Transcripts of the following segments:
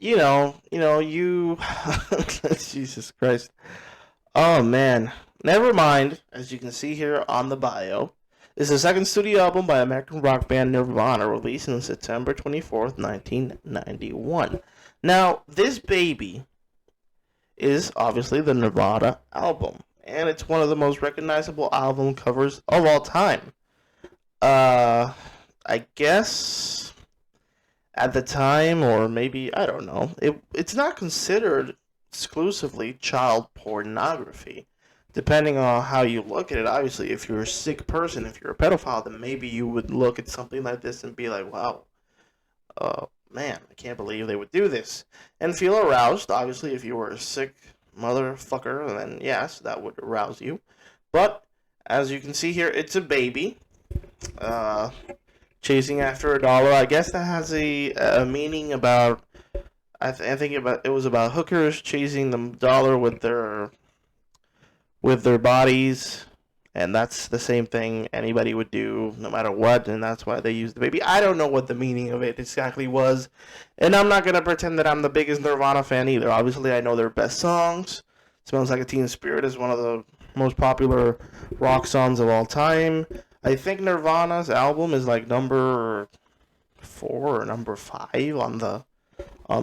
you. Jesus Christ. Oh man, Nevermind, as you can see here on the bio, is the second studio album by American rock band Nirvana, released on September 24th, 1991. Now, this baby is obviously the Nirvana album, and it's one of the most recognizable album covers of all time. Uh, I guess at the time, or maybe I don't know, it's not considered exclusively child pornography. Depending on how you look at it, obviously, if you're a sick person, if you're a pedophile, then maybe you would look at something like this and be like, wow, man, I can't believe they would do this. And feel aroused. Obviously, if you were a sick motherfucker, then yes, that would arouse you. But, as you can see here, it's a baby. Uh, Chasing after a dollar. I guess that has a meaning about. I think it was about hookers chasing the dollar with their bodies, and that's the same thing anybody would do no matter what, and that's why they used the baby. I don't know what the meaning of it exactly was, and I'm not gonna pretend that I'm the biggest Nirvana fan either. Obviously, I know their best songs. Smells Like a Teen Spirit is one of the most popular rock songs of all time. I think Nirvana's album is like number 4 or number 5 on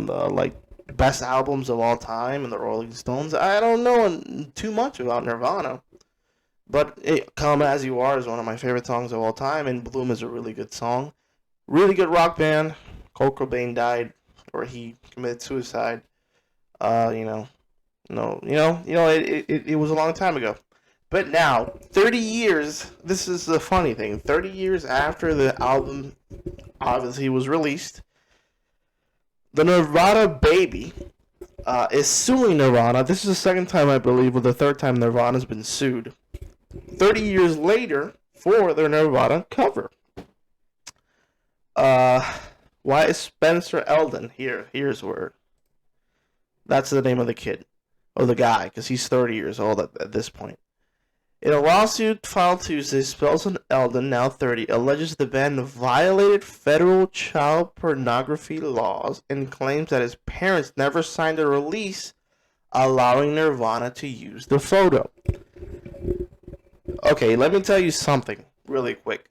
the like best albums of all time in the Rolling Stones. I don't know too much about Nirvana, but "Come As You Are" is one of my favorite songs of all time, and "Bloom" is a really good song. Really good rock band. Kurt Cobain died, or he committed suicide. You know, no, it was a long time ago. But now, 30 years, this is the funny thing. 30 years after the album obviously was released, the Nirvana baby is suing Nirvana. This is the second time, I believe, or the third time Nirvana's been sued. 30 years later for their Nirvana cover. Why is Spencer Elden here? Here's where. That's the name of the kid. Or the guy, because he's 30 years old at this point. In a lawsuit filed Tuesday, Spencer Elden, now 30, alleges the band violated federal child pornography laws and claims that his parents never signed a release allowing Nirvana to use the photo. Okay, let me tell you something really quick.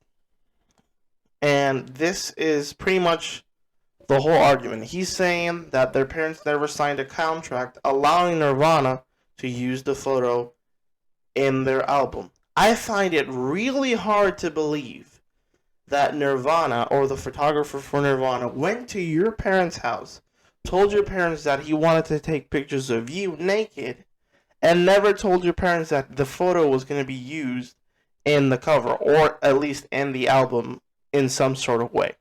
And this is pretty much the whole argument. He's saying that their parents never signed a contract allowing Nirvana to use the photo in their album. I find it really hard to believe that Nirvana, or the photographer for Nirvana, went to your parents' house, told your parents that he wanted to take pictures of you naked, and never told your parents that the photo was going to be used in the cover, or at least in the album in some sort of way.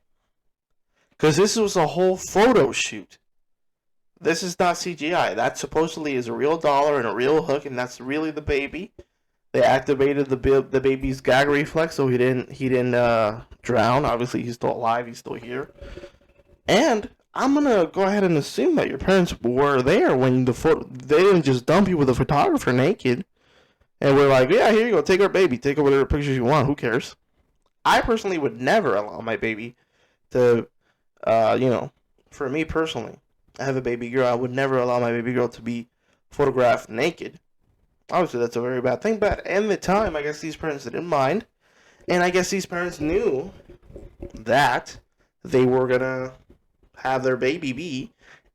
Because this was a whole photo shoot. This is not CGI. That supposedly is a real dollar and a real hook, and that's really the baby. They activated the baby's gag reflex, so he didn't drown. Obviously, he's still alive. He's still here. And I'm gonna go ahead and assume that your parents were there when they didn't just dump you with a photographer naked, and we're like, yeah, here you go, take our baby, take whatever pictures you want. Who cares? I personally would never allow my baby to, for me personally, I have a baby girl. I would never allow my baby girl to be photographed naked. Obviously, that's a very bad thing, but in the time, I guess these parents didn't mind, and I guess these parents knew that they were gonna have their baby be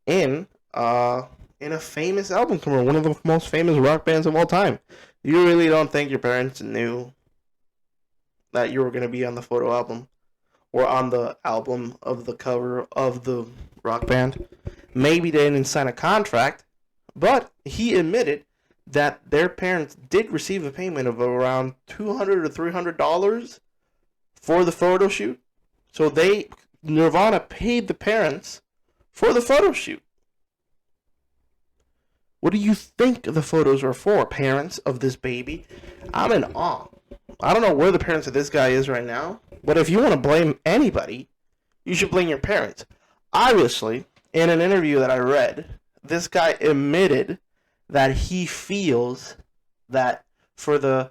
in a famous album cover, one of the most famous rock bands of all time. You really don't think your parents knew that you were gonna be on the photo album or on the album of the cover of the rock band? Maybe they didn't sign a contract, but he admitted that their parents did receive a payment of around $200 to $300 for the photo shoot. So Nirvana paid the parents for the photo shoot. What do you think the photos are for, parents of this baby? I'm in awe. I don't know where the parents of this guy is right now, but if you want to blame anybody, you should blame your parents. Obviously, in an interview that I read, this guy admitted that he feels that for the,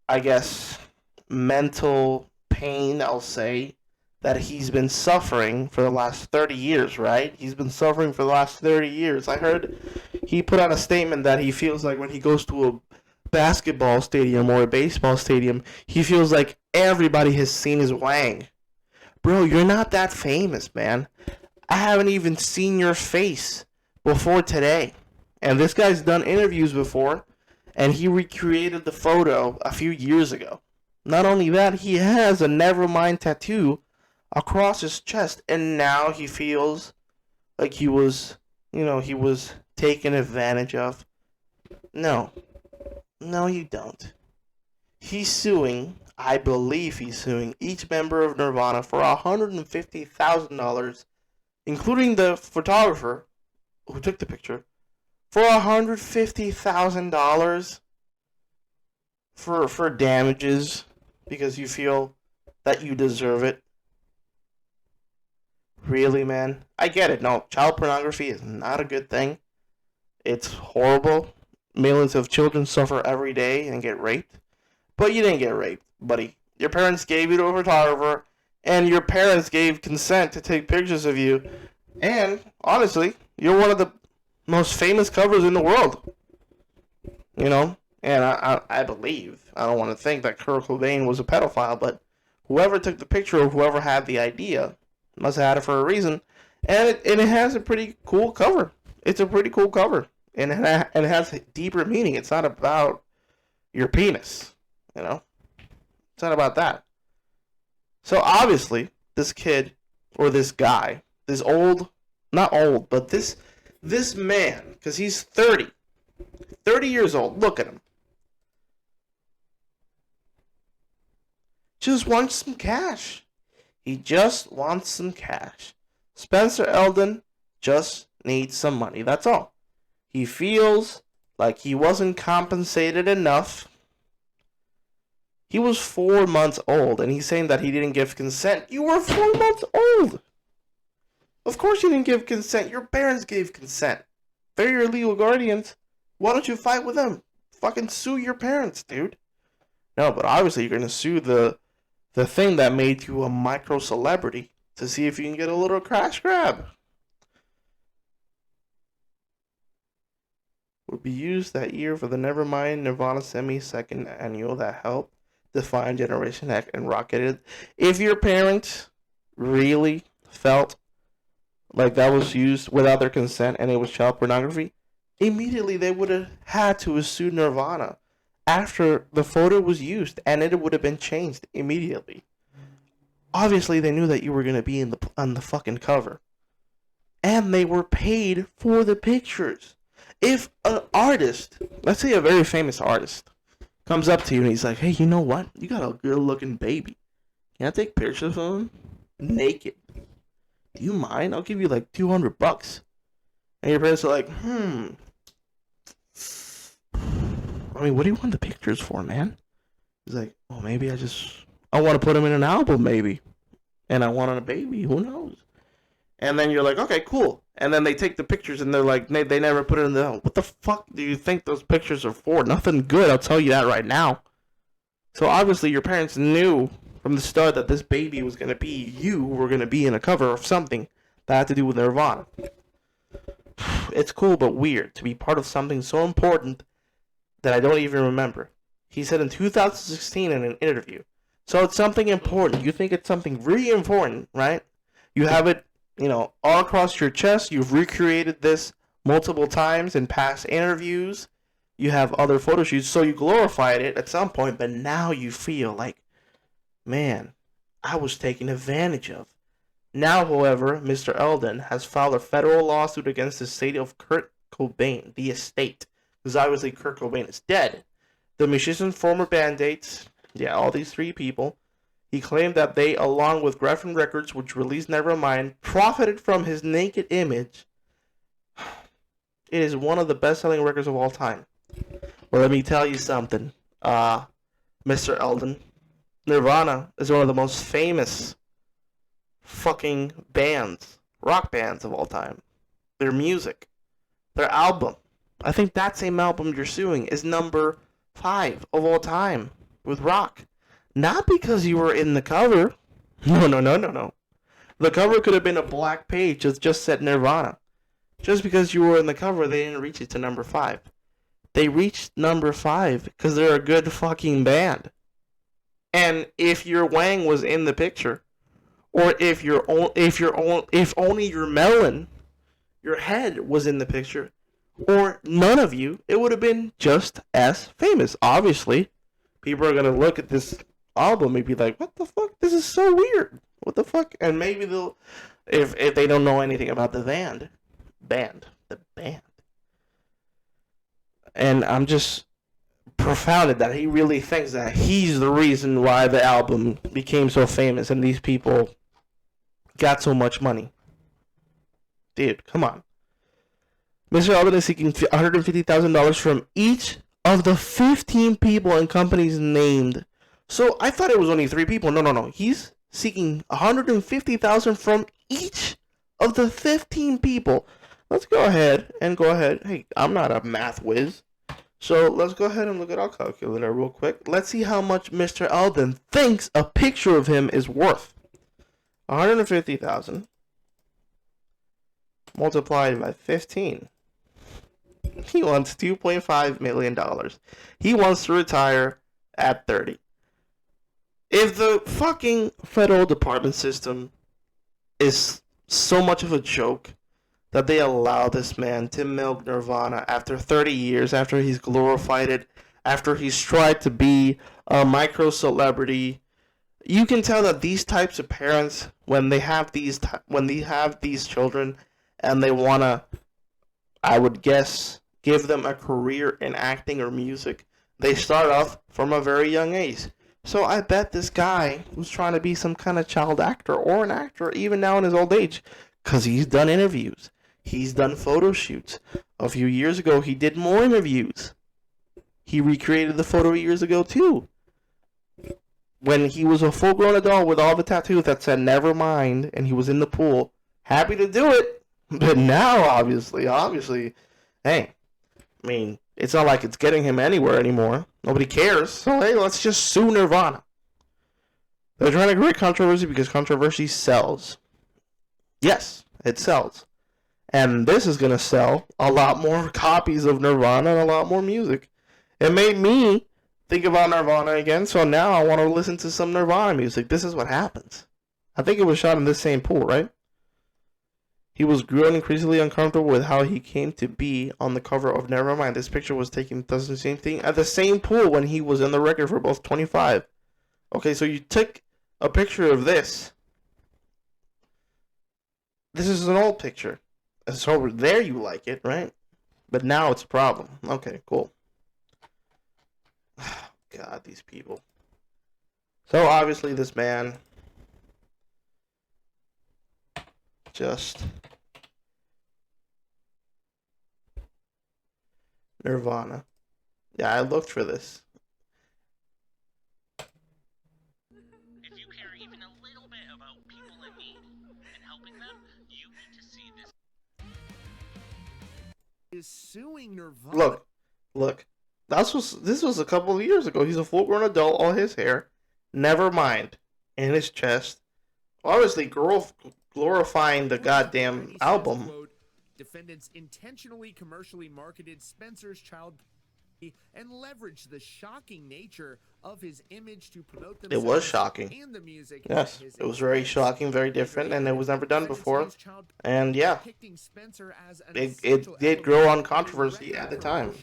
I guess, mental pain, I'll say, that he's been suffering for the last 30 years, right? He's been suffering for the last 30 years. I heard he put out a statement that he feels like when he goes to a basketball stadium or a baseball stadium, he feels like everybody has seen his wang. Bro, you're not that famous, man. I haven't even seen your face before today. And this guy's done interviews before, and he recreated the photo a few years ago. Not only that, he has a Nevermind tattoo across his chest, and now he feels like he was taken advantage of. No. No, you don't. He's suing, I believe he's suing each member of Nirvana for $150,000, including the photographer who took the picture, for $150,000 for damages because you feel that you deserve it. Really, man? I get it. No, child pornography is not a good thing. It's horrible. Millions of children suffer every day and get raped. But you didn't get raped, buddy. Your parents gave you to a photographer, and your parents gave consent to take pictures of you. And, honestly, you're one of the most famous covers in the world. You know? And I believe, I don't want to think that Kurt Cobain was a pedophile, but whoever took the picture or whoever had the idea must have had it for a reason. And it has a pretty cool cover. It's a pretty cool cover. And it has a deeper meaning. It's not about your penis, you know? It's not about that. So obviously, this kid, or this guy, this old, not old, but this man, because he's 30 years old, look at him. Just wants some cash. He just wants some cash. Spencer Elden just needs some money, that's all. He feels like he wasn't compensated enough. He was 4 months old, and he's saying that he didn't give consent. You were 4 months old! Of course you didn't give consent. Your parents gave consent. They're your legal guardians. Why don't you fight with them? Fucking sue your parents, dude. No, but obviously you're going to sue the thing that made you a micro-celebrity to see if you can get a little crash grab. Would be used that year for the Nevermind Nirvana semi-second annual that helped define Generation X and rocketed. If your parents really felt like that was used without their consent and it was child pornography, immediately they would have had to have sued Nirvana after the photo was used, and it would have been changed immediately. Obviously, they knew that you were going to be on the fucking cover. And they were paid for the pictures. If an artist, let's say a very famous artist, comes up to you and he's like, hey, you know what? You got a good-looking baby. Can I take pictures of him? Naked. Do you mind? I'll give you like $200. And your parents are like, I mean, what do you want the pictures for, man? He's like, well, maybe I want to put him in an album, maybe. And I want on a baby, who knows? And then you're like, okay, cool. And then they take the pictures and they're like, they never put it in the, what the fuck do you think those pictures are for? Nothing good, I'll tell you that right now. So obviously your parents knew from the start that this baby was going to be, you were going to be in a cover of something that had to do with Nirvana. It's cool but weird to be part of something so important that I don't even remember. He said in 2016 in an interview. So it's something important. You think it's something really important, right? You have it, all across your chest. You've recreated this multiple times in past interviews. You have other photo shoots, so you glorified it at some point, but now you feel like, man, I was taken advantage of. Now, however, Mr. Elden has filed a federal lawsuit against the estate of Kurt Cobain, the estate. Because obviously Kurt Cobain is dead. The musician's former bandmates, all these three people, he claimed that they, along with Geffen Records, which released Nevermind, profited from his naked image. It is one of the best-selling records of all time. Well, let me tell you something, Mr. Elden. Nirvana is one of the most famous fucking bands, rock bands of all time. Their music, their album. I think that same album you're suing is number 5 of all time with rock. Not because you were in the cover. No. The cover could have been a black page that just said Nirvana. Just because you were in the cover, they didn't reach it to number 5. They reached number 5 because they're a good fucking band. And if your Wang was in the picture, or if only your melon, your head was in the picture, or none of you, it would have been just as famous. Obviously, people are gonna look at this album and be like, "What the fuck? This is so weird. What the fuck?" And maybe they'll, if they don't know anything about the band. And I'm just profounded that he really thinks that he's the reason why the album became so famous and these people got so much money. Dude, come on. Mr. Elden is seeking $150,000 from each of the 15 people and companies named. So I thought it was only 3 people. No. He's seeking $150,000 from each of the 15 people. Let's go ahead. Hey, I'm not a math whiz. So let's go ahead and look at our calculator real quick. Let's see how much Mr. Elden thinks a picture of him is worth. 150,000 multiplied by 15. He wants $2.5 million. He wants to retire at 30. If the fucking federal department system is so much of a joke that they allow this man to milk Nirvana after 30 years, after he's glorified it, after he's tried to be a micro celebrity, you can tell that these types of parents, when they have these children and they want to, I would guess, give them a career in acting or music, they start off from a very young age. So I bet this guy was trying to be some kind of child actor or an actor even now in his old age, because he's done interviews. He's done photo shoots. A few years ago, he did more interviews. He recreated the photo years ago, too. When he was a full-grown adult with all the tattoos that said Nevermind, and he was in the pool. Happy to do it. But now, obviously, hey, I mean, it's not like it's getting him anywhere anymore. Nobody cares. So, hey, let's just sue Nirvana. They're trying to create controversy because controversy sells. Yes, it sells. And this is going to sell a lot more copies of Nirvana and a lot more music. It made me think about Nirvana again, so now I want to listen to some Nirvana music. This is what happens. I think it was shot in this same pool, right? He was growing increasingly uncomfortable with how he came to be on the cover of Nevermind. This picture was taken the same thing at the same pool when he was in the record for both 25. Okay, so you took a picture of this. This is an old picture. So over there you like it, right? But now it's a problem. Okay, cool. God, these people. So obviously this man just Nirvana. Yeah, I looked for this. If you care even a little bit about people in need and helping them, you need to see this. Is suing Nirvana. Look. This was a couple of years ago. He's a full-grown adult, all his hair. Nevermind in his chest. Obviously, glorifying the goddamn album. Quote, defendants intentionally commercially marketed Spencer's child and leveraged the shocking nature of his image to promote themselves. It was shocking. And the music. Yes, it was very shocking, very different, and it was never done before. And yeah, it did grow on controversy at the time.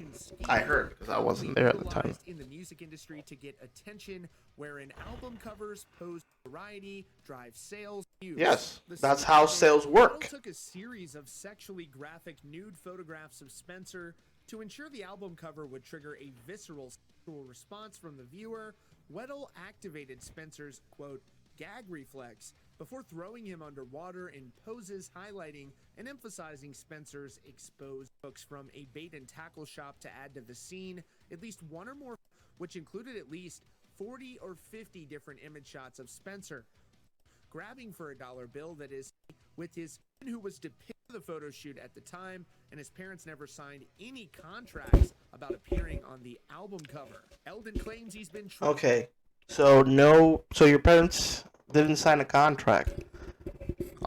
I heard, because I wasn't there at the time. In the music industry to get attention, wherein album covers pose variety, drive sales. Yes, that's how sales work. Took a series of sexually graphic nude photographs of Spencer to ensure the album cover would trigger a visceral sexual response from the viewer. Weddle activated Spencer's, quote, gag reflex before throwing him underwater in poses highlighting and emphasizing Spencer's exposed books from a bait and tackle shop to add to the scene. At least one or more, which included at least 40 or 50 different image shots of Spencer grabbing for a dollar bill that is with his who was depicted in the photo shoot at the time, and his parents never signed any contracts about appearing on the album cover. Elden claims he's been okay, so your parents didn't sign a contract.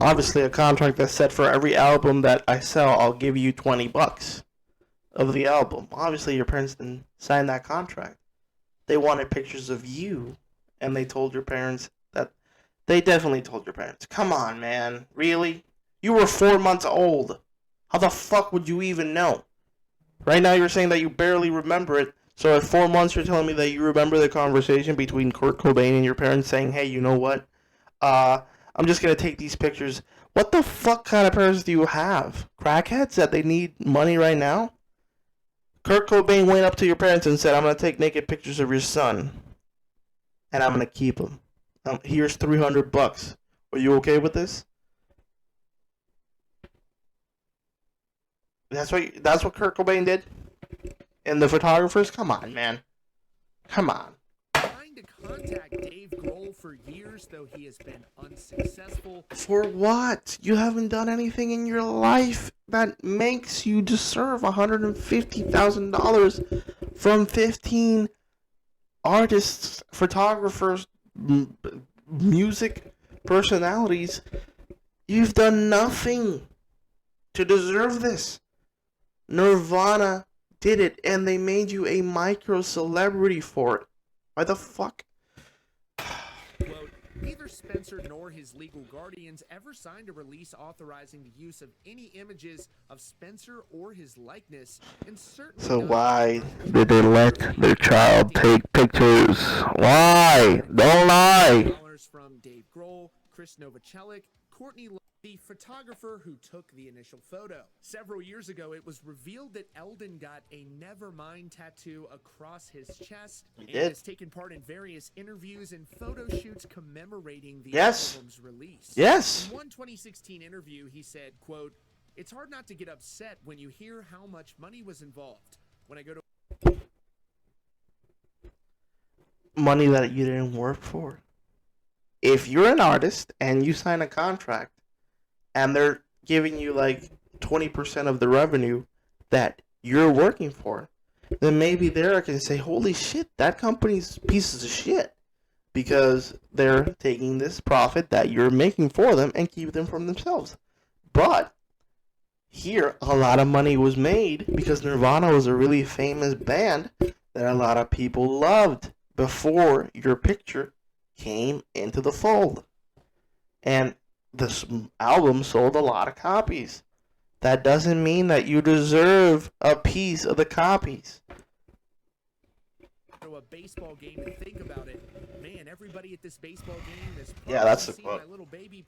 obviously a contract that said for every album that I sell, I'll give you $20 of the album. Obviously, your parents didn't sign that contract. They wanted pictures of you, and they told your parents that. They definitely told your parents. Come on, man. Really? You were 4 months old. How the fuck would you even know? Right now, you're saying that you barely remember it. So at 4 months, you're telling me that you remember the conversation between Kurt Cobain and your parents saying, hey, you know what? I'm just going to take these pictures. What the fuck kind of parents do you have? Crackheads that they need money right now? Kurt Cobain went up to your parents and said, I'm going to take naked pictures of your son. And I'm going to keep them. Here's $300. Are you okay with this? That's what Kurt Cobain did? And the photographers? Come on, man. Come on. Trying to contact Dave Grohl for years, though he has been unsuccessful. For what? You haven't done anything in your life that makes you deserve $150,000 from 15 artists, photographers, music personalities. You've done nothing to deserve this. Nirvana did it, and they made you a micro celebrity for it. Why the fuck? Quote, neither Spencer nor his legal guardians ever signed a release authorizing the use of any images of Spencer or his likeness, and certainly So not why did they let their child take pictures? Why? Don't lie. dollars from Dave Grohl, Chris Novoselic, Courtney Love, the photographer who took the initial photo. Several years ago, it was revealed that Elden got a Nevermind tattoo across his chest and has taken part in various interviews and photo shoots commemorating the album's release. Yes. In one 2016 interview, he said, quote, it's hard not to get upset when you hear how much money was involved. When I go to Money that you didn't work for. If you're an artist and you sign a contract and they're giving you like 20% of the revenue that you're working for, then maybe there I can say, holy shit, that company's pieces of shit, because they're taking this profit that you're making for them and keep them from themselves. But here, a lot of money was made because Nirvana was a really famous band that a lot of people loved before your picture came into the fold. And this album sold a lot of copies. That doesn't mean that you deserve a piece of the copies. a baseball game and think about it, man, everybody at this baseball game is Yeah, that's the seen quote. my little baby.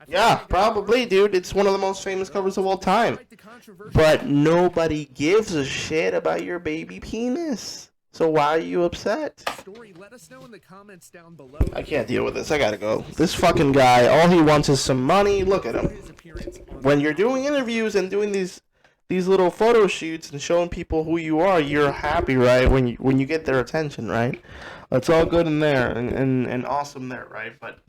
Yeah, probably, dude. It's one of the most famous covers of all time. But nobody gives a shit about your baby penis. So why are you upset? Story, let us know in the comments down below. I can't deal with this. I gotta go. This fucking guy, all he wants is some money. Look at him. When you're doing interviews and doing these little photo shoots and showing people who you are, you're happy, right? When you get their attention, right? It's all good in there and awesome there, right? But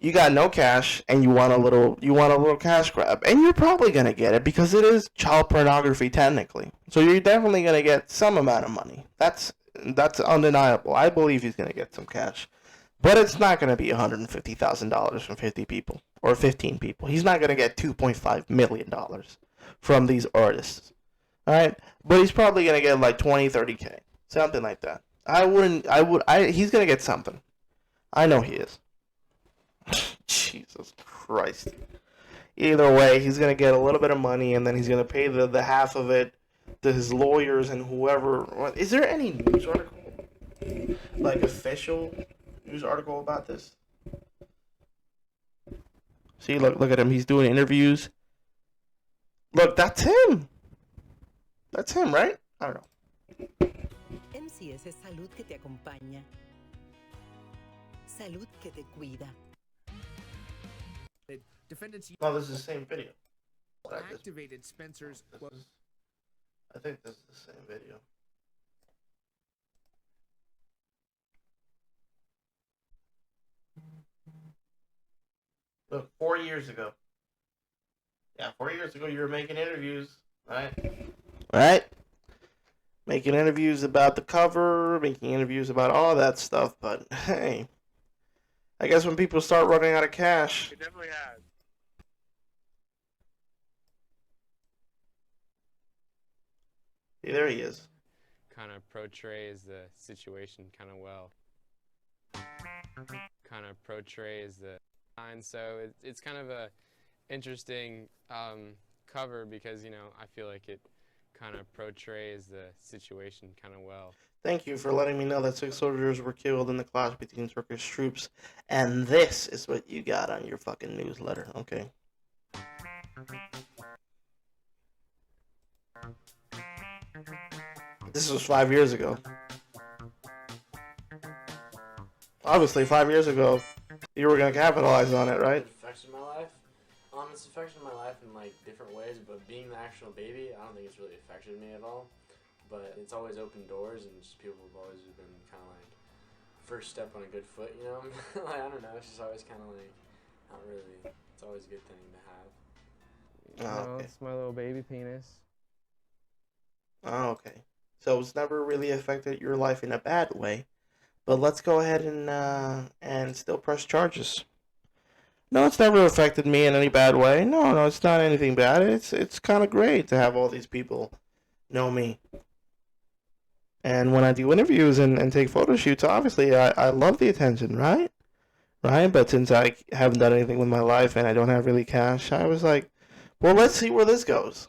you got no cash and you want a little cash grab, and you're probably gonna get it because it is child pornography technically. So you're definitely gonna get some amount of money. That's undeniable. I believe he's gonna get some cash, but it's not gonna be $150,000 from 50 people or 15 people. He's not gonna get $2.5 million from these artists. All right, but he's probably gonna get like 20, 30K, something like that. He's gonna get something. I know he is. Jesus Christ. Either way, he's going to get a little bit of money, and then he's going to pay the half of it to his lawyers and whoever. Is there any news article? Like, official news article about this? See, look at him. He's doing interviews. Look, that's him. That's him, right? I don't know. MCS es salud que te acompaña. Salud que te cuida. Defendants No, this is the same video. activated Spencer's. I think this is the same video. Look, 4 years ago. Yeah, 4 years ago you were making interviews, right? Right? Making interviews about the cover, making interviews about all that stuff, but hey. I guess when people start running out of cash. It definitely has. See, there he is. Kind of portrays the situation kind of well. Kind of portrays the sign, so it's kind of a interesting cover because, you know, I feel like it kind of portrays the situation kind of well. Thank you for letting me know that 6 soldiers were killed in the clash between Turkish troops, and this is what you got on your fucking newsletter, okay? This was 5 years ago. Obviously, 5 years ago, you were gonna capitalize on it, right? It affected my life. It's affected my life in like different ways, but being the actual baby, I don't think it's really affected me at all. But it's always opened doors, and just people have always been kind of like first step on a good foot, you know? Like, I don't know, it's just always kind of like not really. It's always a good thing to have. Oh, okay. It's my little baby penis. Oh, okay. So it's never really affected your life in a bad way. But let's go ahead and still press charges. No, it's never affected me in any bad way. No, it's not anything bad. It's kind of great to have all these people know me. And when I do interviews and take photo shoots, obviously I love the attention, right? Right? But since I haven't done anything with my life and I don't have really cash, I was like, well, let's see where this goes.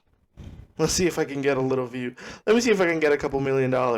Let's see if I can get a little view. Let me see if I can get a couple $1 million.